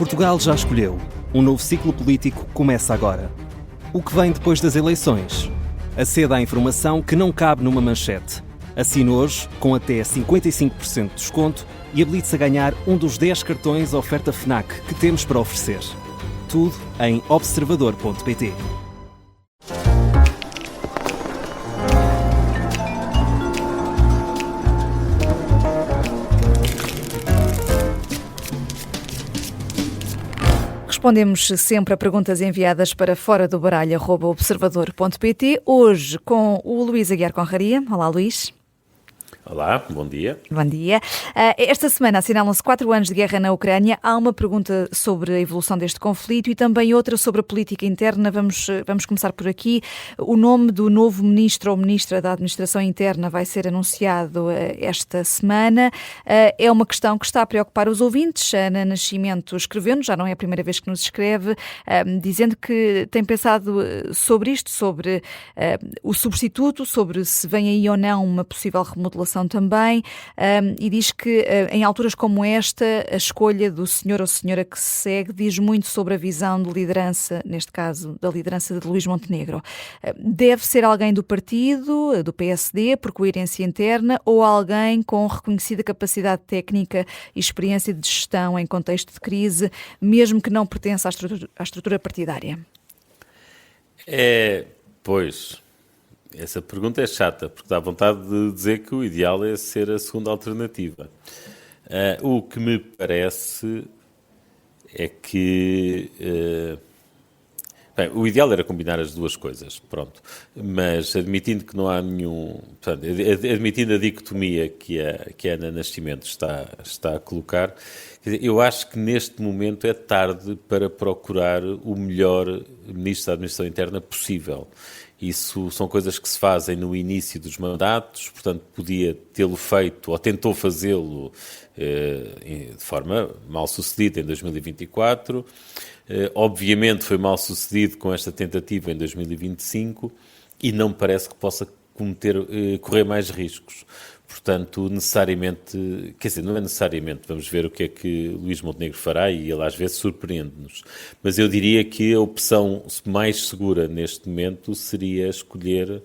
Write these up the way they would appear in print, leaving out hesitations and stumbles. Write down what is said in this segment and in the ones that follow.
Portugal já escolheu. Um novo ciclo político começa agora. O que vem depois das eleições? Aceda à informação que não cabe numa manchete. Assine hoje, com até 55% de desconto, e habilite-se a ganhar um dos 10 cartões oferta FNAC que temos para oferecer. Tudo em observador.pt. Respondemos sempre a perguntas enviadas para fora do baralho@observador.pt. Hoje com o Luís Aguiar Conraria. Olá, Luís. Olá, bom dia. Bom dia. Esta semana assinalam-se 4 anos de guerra na Ucrânia. Há uma pergunta sobre a evolução deste conflito e também outra sobre a política interna. Vamos começar por aqui. O nome do novo ministro ou ministra da Administração Interna vai ser anunciado esta semana. É uma questão que está a preocupar os ouvintes. A Ana Nascimento escreveu-nos, já não é a primeira vez que nos escreve, dizendo que tem pensado sobre isto, sobre o substituto, sobre se vem aí ou não uma possível remodelação também, e diz que em alturas como esta, a escolha do senhor ou senhora que se segue diz muito sobre a visão de liderança, neste caso da liderança de Luís Montenegro. Deve ser alguém do partido, do PSD, por coerência interna, ou alguém com reconhecida capacidade técnica e experiência de gestão em contexto de crise, mesmo que não pertença à estrutura partidária? Pois... Essa pergunta é chata, porque dá vontade de dizer que o ideal é ser a segunda alternativa. O que me parece é que... o ideal era combinar as duas coisas, pronto. Mas admitindo que não há nenhum... Portanto, admitindo a dicotomia que a Ana Nascimento está a colocar, quer dizer, eu acho que neste momento é tarde para procurar o melhor ministro da Administração Interna possível. Isso são coisas que se fazem no início dos mandatos, portanto, podia tê-lo feito, ou tentou fazê-lo de forma mal sucedida em 2024. Obviamente foi mal sucedido com esta tentativa em 2025 e não me parece que possa correr mais riscos. Portanto, necessariamente, quer dizer, não é necessariamente, vamos ver o que é que Luís Montenegro fará e ele às vezes surpreende-nos. Mas eu diria que a opção mais segura neste momento seria escolher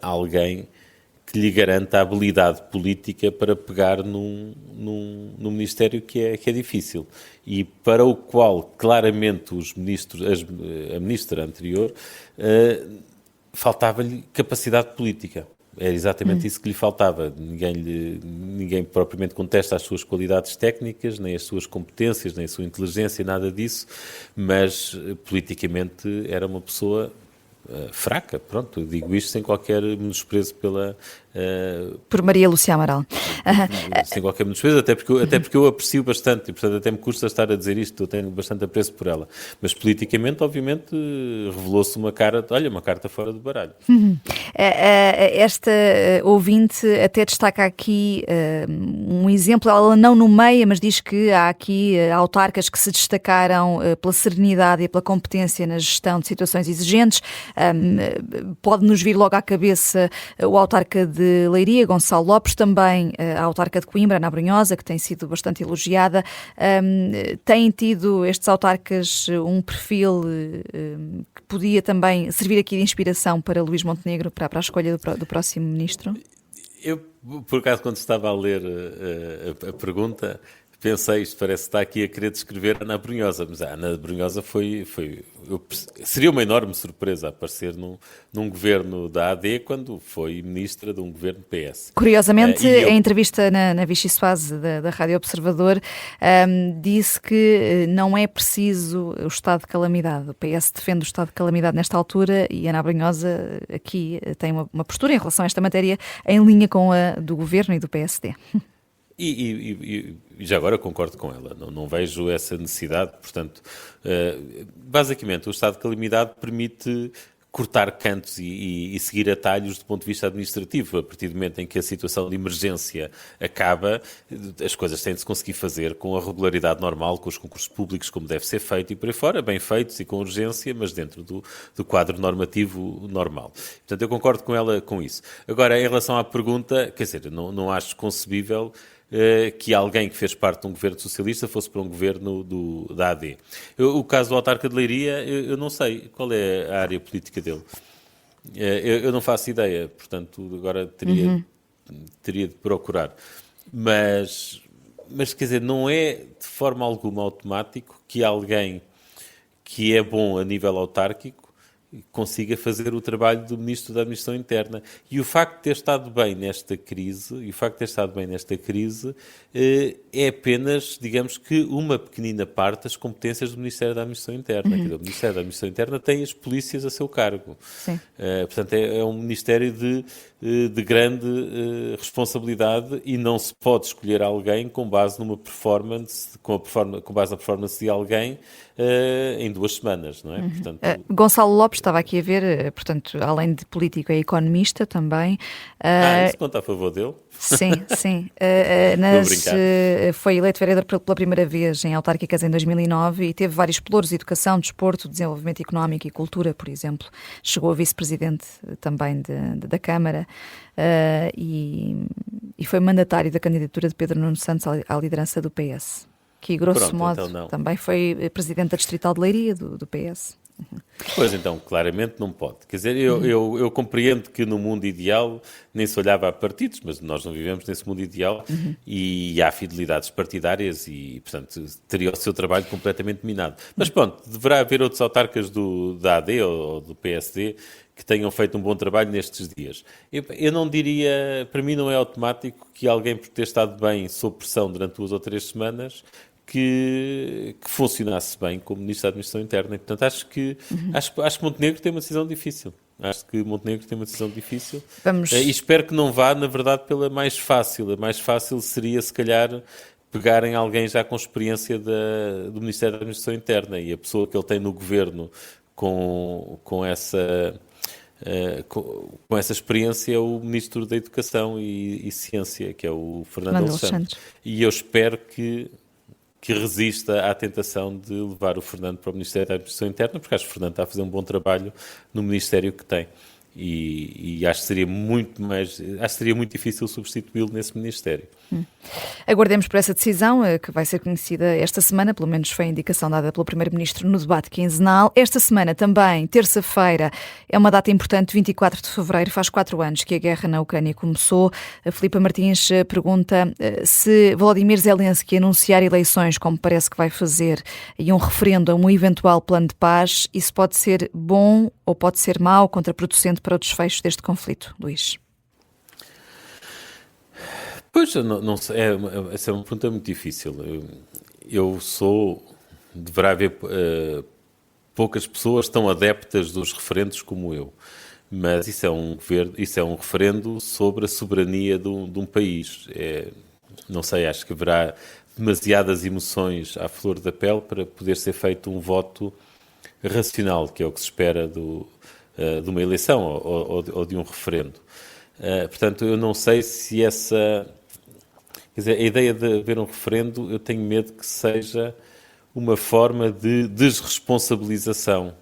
alguém que lhe garanta a habilidade política para pegar num ministério que é difícil e para o qual claramente a ministra anterior faltava-lhe capacidade política. Era exatamente isso que lhe faltava. Ninguém propriamente contesta as suas qualidades técnicas, nem as suas competências, nem a sua inteligência, nada disso, mas politicamente era uma pessoa fraca. Pronto, eu digo isto sem qualquer menosprezo por Maria Lúcia Amaral. Sem qualquer menosprezo, até porque eu aprecio bastante e, portanto, até me custa estar a dizer isto, eu tenho bastante apreço por ela. Mas politicamente, obviamente, revelou-se uma carta fora do baralho. Esta ouvinte até destaca aqui um exemplo, ela não nomeia, mas diz que há aqui autarcas que se destacaram pela serenidade e pela competência na gestão de situações exigentes. Pode-nos vir logo à cabeça o autarca de Leiria, Gonçalo Lopes, também a autarca de Coimbra, Ana Brunhosa, que tem sido bastante elogiada. Têm tido estes autarcas um perfil que podia também servir aqui de inspiração para Luís Montenegro, para a escolha do próximo ministro? Eu, por acaso, quando estava a ler a pergunta, pensei, isto parece que está aqui a querer descrever a Ana Brunhosa, mas a Ana Brunhosa seria uma enorme surpresa aparecer num governo da AD quando foi ministra de um governo PS. Curiosamente, em entrevista na Vichy Soase da Rádio Observador, disse que não é preciso o estado de calamidade. O PS defende o estado de calamidade nesta altura e a Ana Brunhosa aqui tem uma postura em relação a esta matéria em linha com a do governo e do PSD. E já agora concordo com ela, não vejo essa necessidade, portanto, basicamente o estado de calamidade permite cortar cantos e seguir atalhos do ponto de vista administrativo. A partir do momento em que a situação de emergência acaba, as coisas têm de se conseguir fazer com a regularidade normal, com os concursos públicos como deve ser feito e por aí fora, bem feitos e com urgência, mas dentro do quadro normativo normal. Portanto, eu concordo com ela com isso. Agora, em relação à pergunta, quer dizer, não acho concebível que alguém que fez parte de um governo socialista fosse para um governo da AD. O caso do autarca de Leiria, eu não sei qual é a área política dele. Eu não faço ideia, portanto, agora teria de procurar. Mas, quer dizer, não é de forma alguma automático que alguém que é bom a nível autárquico consiga fazer o trabalho do Ministro da Administração Interna. E o facto de ter estado bem nesta crise, é apenas, digamos que, uma pequenina parte das competências do Ministério da Administração Interna. O Ministério da Administração Interna tem as polícias a seu cargo. Portanto, é um Ministério de grande responsabilidade e não se pode escolher alguém com base numa performance, com base na performance de alguém em 2 semanas, não é? Portanto, Gonçalo Lopes estava aqui a ver, portanto, além de político, é economista também. Isso conta a favor dele? Sim. Foi eleito vereador pela primeira vez em autárquicas em 2009 e teve vários pelouros: educação, desporto, desenvolvimento económico e cultura, por exemplo. Chegou a vice-presidente também da Câmara e foi mandatário da candidatura de Pedro Nuno Santos à liderança do PS, que, grosso modo, então também foi presidente da Distrital de Leiria, do PS. Pois então, claramente não pode. Quer dizer, eu compreendo que no mundo ideal nem se olhava a partidos, mas nós não vivemos nesse mundo ideal e há fidelidades partidárias e, portanto, teria o seu trabalho completamente minado. Mas pronto, deverá haver outros autarcas da AD ou do PSD que tenham feito um bom trabalho nestes dias. Eu não diria, para mim não é automático que alguém por ter estado bem sob pressão durante 2 ou 3 semanas que funcionasse bem como Ministro da Administração Interna. E, portanto, acho que Montenegro tem uma decisão difícil. E espero que não vá, na verdade, pela mais fácil. A mais fácil seria, se calhar, pegarem alguém já com experiência do Ministério da Administração Interna, e a pessoa que ele tem no governo com essa experiência é o Ministro da Educação e Ciência, que é o Fernando Alexandre. E eu espero que resista à tentação de levar o Fernando para o Ministério da Administração Interna, porque acho que o Fernando está a fazer um bom trabalho no Ministério que tem. E acho que seria muito difícil substituí-lo nesse Ministério. Aguardemos por essa decisão, que vai ser conhecida esta semana, pelo menos foi a indicação dada pelo Primeiro-Ministro no debate quinzenal. Esta semana também, terça-feira, é uma data importante, 24 de fevereiro, faz 4 anos que a guerra na Ucrânia começou. A Filipa Martins pergunta se Volodymyr Zelensky anunciar eleições, como parece que vai fazer, e um referendo a um eventual plano de paz, isso pode ser bom ou pode ser mau, contraproducente para o desfecho deste conflito, Luís? Pois, não sei, essa é uma pergunta muito difícil. Deverá haver poucas pessoas tão adeptas dos referendos como eu, mas isso é um referendo sobre a soberania de um país. Não sei, acho que haverá demasiadas emoções à flor da pele para poder ser feito um voto racional, que é o que se espera de uma eleição ou de um referendo. Portanto, eu não sei se quer dizer, a ideia de haver um referendo, eu tenho medo que seja uma forma de desresponsabilização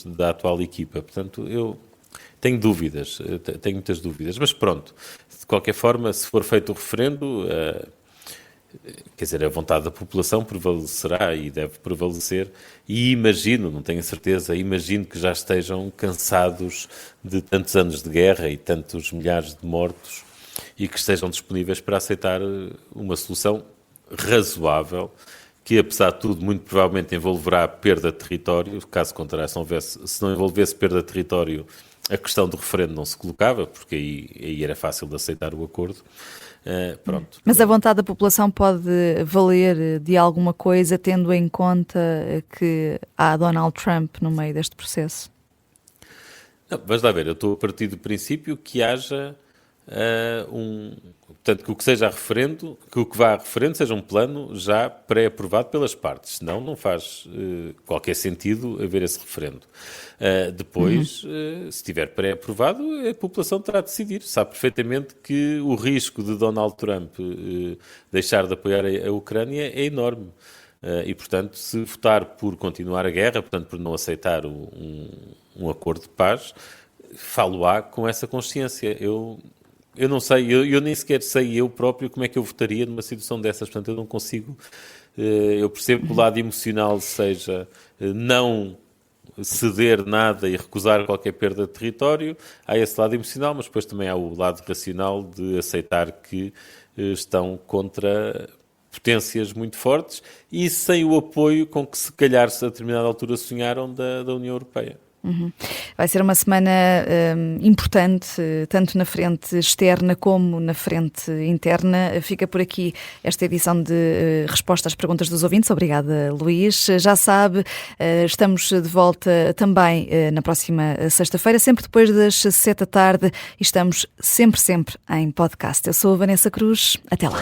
da atual equipa. Portanto, eu tenho muitas dúvidas. Mas pronto, de qualquer forma, se for feito o referendo, quer dizer, a vontade da população prevalecerá e deve prevalecer, e não tenho certeza, imagino que já estejam cansados de tantos anos de guerra e tantos milhares de mortos e que estejam disponíveis para aceitar uma solução razoável, que apesar de tudo muito provavelmente envolverá perda de território. Caso contrário, se não envolvesse perda de território, a questão do referendo não se colocava, porque aí era fácil de aceitar o acordo. Pronto. Mas a vontade da população pode valer de alguma coisa, tendo em conta que há Donald Trump no meio deste processo? Não, vais lá ver, eu estou a partir do princípio que haja portanto, que o que seja a referendo, que o que vá a referendo seja um plano já pré-aprovado pelas partes, senão não faz qualquer sentido haver esse referendo. Depois, se estiver pré-aprovado, a população terá de decidir. Sabe perfeitamente que o risco de Donald Trump deixar de apoiar a Ucrânia é enorme. E, portanto, se votar por continuar a guerra, portanto, por não aceitar um acordo de paz, falo-á com essa consciência. Eu Eu não sei, eu nem sequer sei eu próprio como é que eu votaria numa situação dessas, portanto eu não consigo, eu percebo que o lado emocional seja não ceder nada e recusar qualquer perda de território, há esse lado emocional, mas depois também há o lado racional de aceitar que estão contra potências muito fortes e sem o apoio com que se calhar a determinada altura sonharam da União Europeia. Vai ser uma semana importante, tanto na frente externa como na frente interna. Fica por aqui esta edição de resposta às perguntas dos ouvintes. Obrigada, Luís. Já sabe, estamos de volta também na próxima sexta-feira, sempre depois das 7 da tarde, e estamos sempre em podcast. Eu sou a Vanessa Cruz. Até lá.